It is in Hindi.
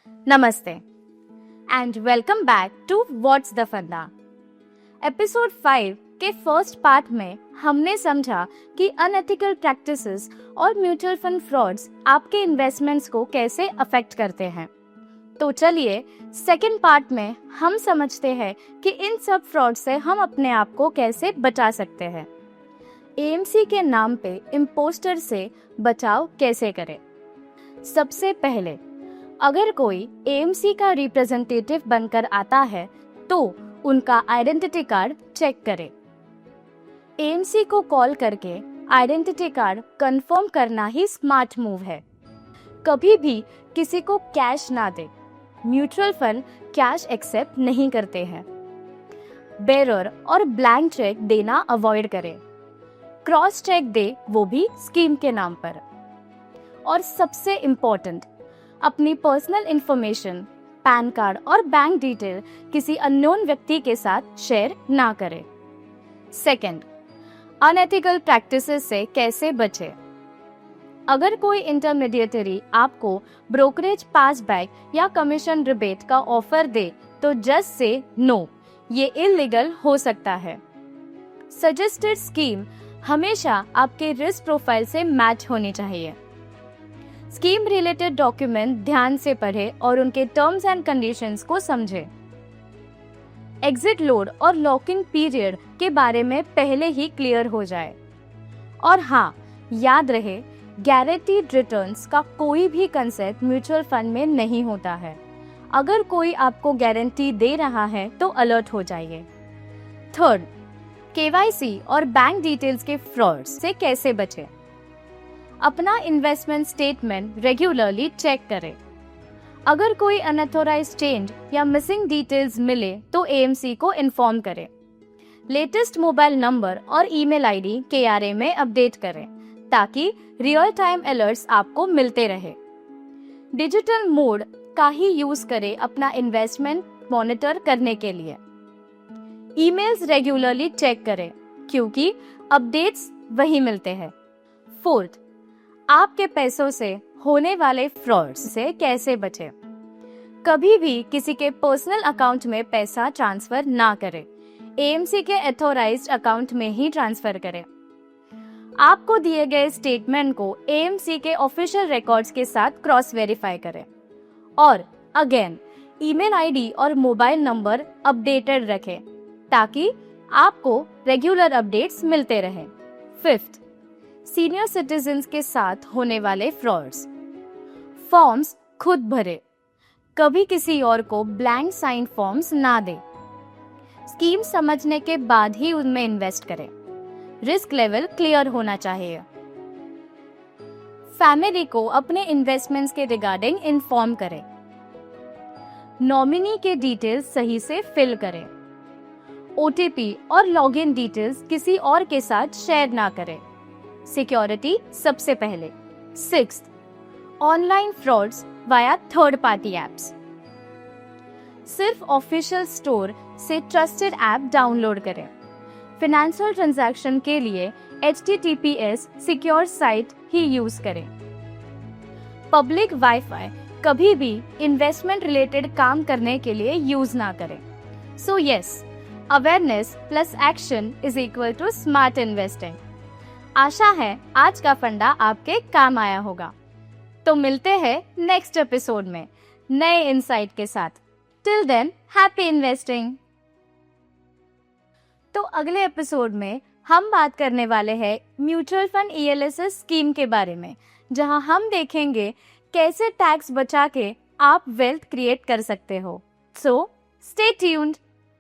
नमस्ते and welcome back to what's the funda. Episode 5 के फर्स्ट पार्ट में हमने समझा कि अनएथिकल प्रैक्टिसेस और म्यूचुअल फंड फ्रॉड्स आपके इन्वेस्टमेंट्स को कैसे अफेक्ट करते हैं। तो चलिए सेकंड पार्ट में हम समझते हैं कि इन सब फ्रॉड से हम अपने आप को कैसे बचा सकते हैं। एएमसी के नाम पे इम्पोस्टर से बचाव कैसे करें। सबसे पहले अगर कोई एएमसी का रिप्रेजेंटेटिव बनकर आता है तो उनका आइडेंटिटी कार्ड चेक करें। एएमसी को कॉल करके आइडेंटिटी कार्ड कंफर्म करना ही स्मार्ट मूव है। कभी भी किसी को कैश ना दे। म्यूचुअल फंड कैश एक्सेप्ट नहीं करते हैं। बेरर और ब्लैंक चेक देना अवॉइड करें। क्रॉस चेक दे, वो भी स्कीम के नाम पर। और सबसे इम्पोर्टेंट, अपनी पर्सनल इंफॉर्मेशन, पैन कार्ड और बैंक डिटेल किसी अननोन व्यक्ति के साथ शेयर ना करें। सेकंड, अनएथिकल प्रैक्टिसेस से कैसे बचें। अगर कोई इंटरमीडिएटरी आपको ब्रोकरेज पासबैक या कमीशन रिबेट का ऑफर दे तो जस्ट से नो, ये इलीगल हो सकता है। सजेस्टेड स्कीम हमेशा आपके रिस्क प्रोफाइल से मैच होनी चाहिए। स्कीम रिलेटेड डॉक्यूमेंट ध्यान से पढ़ें और उनके टर्म्स एंड कंडीशंस को समझें। एग्जिट लोड और लॉकिंग पीरियड के बारे में पहले ही क्लियर हो जाए। और हाँ, याद रहे, गारंटीड रिटर्न्स का कोई भी कंसेप्ट म्यूचुअल फंड में नहीं होता है। अगर कोई आपको गारंटी दे रहा है तो अलर्ट हो जाइए। थर्ड, केवाईसी और बैंक डिटेल्स के फ्रॉड्स से कैसे बचें। अपना इन्वेस्टमेंट स्टेटमेंट रेगुलरली चेक करें। अगर कोई अनऑथराइज्ड चेंज या मिसिंग डिटेल्स मिले तो एएमसी को इन्फॉर्म करें। लेटेस्ट मोबाइल नंबर और ईमेल आईडी KRA में अपडेट करें ताकि रियल टाइम अलर्ट्स आपको मिलते रहे। डिजिटल मोड का ही यूज करें अपना इन्वेस्टमेंट मॉनिटर करने के लिए। ईमेल्स रेगुलरली चेक करें क्योंकि अपडेट्स वही मिलते हैं। फोर्थ, आपके पैसों से होने वाले फ्रॉड्स से कैसे बचें। कभी भी किसी के पर्सनल अकाउंट में पैसा ट्रांसफर ना करें। एएमसी के ऑथराइज्ड अकाउंट में ही ट्रांसफर करें। आपको दिए गए स्टेटमेंट को एएमसी के ऑफिशियल रिकॉर्ड्स के साथ क्रॉस वेरीफाई करें। और अगेन, ईमेल आईडी और मोबाइल नंबर अपडेटेड रखें ताकि आपको रेगुलर अपडेट्स मिलते रहें। फिफ्थ, सीनियर सिटीजन्स के साथ होने वाले फ्रॉड्स। फॉर्म्स खुद भरे। कभी किसी और को ब्लैंक साइन फॉर्म्स ना दे। स्कीम समझने के बाद ही उनमें इन्वेस्ट करें। रिस्क लेवल क्लियर होना चाहिए। फैमिली को अपने इन्वेस्टमेंट्स के रिगार्डिंग इन्फॉर्म करें। नॉमिनी के डिटेल्स सही से फिल करें। OTP और लॉगिन डिटेल्स किसी और के साथ शेयर ना करें। सिक्योरिटी सबसे पहले। Sixth, online frauds via third party apps. सिर्फ ऑफिशियल स्टोर से ट्रस्टेड ऐप डाउनलोड करें। फाइनेंशियल ट्रांजैक्शन के लिए HTTPS सिक्योर साइट ही यूज करें। पब्लिक वाईफाई कभी भी इन्वेस्टमेंट रिलेटेड काम करने के लिए यूज ना करें। So yes, awareness plus action is equal to smart investing. आशा है आज का फंडा आपके काम आया होगा। तो मिलते हैं नेक्स्ट एपिसोड में नए इंसाइट के साथ। Till then, happy investing. तो अगले एपिसोड में हम बात करने वाले हैं म्यूचुअल फंड ELSS स्कीम के बारे में, जहां हम देखेंगे कैसे टैक्स बचा के आप वेल्थ क्रिएट कर सकते हो। So stay tuned.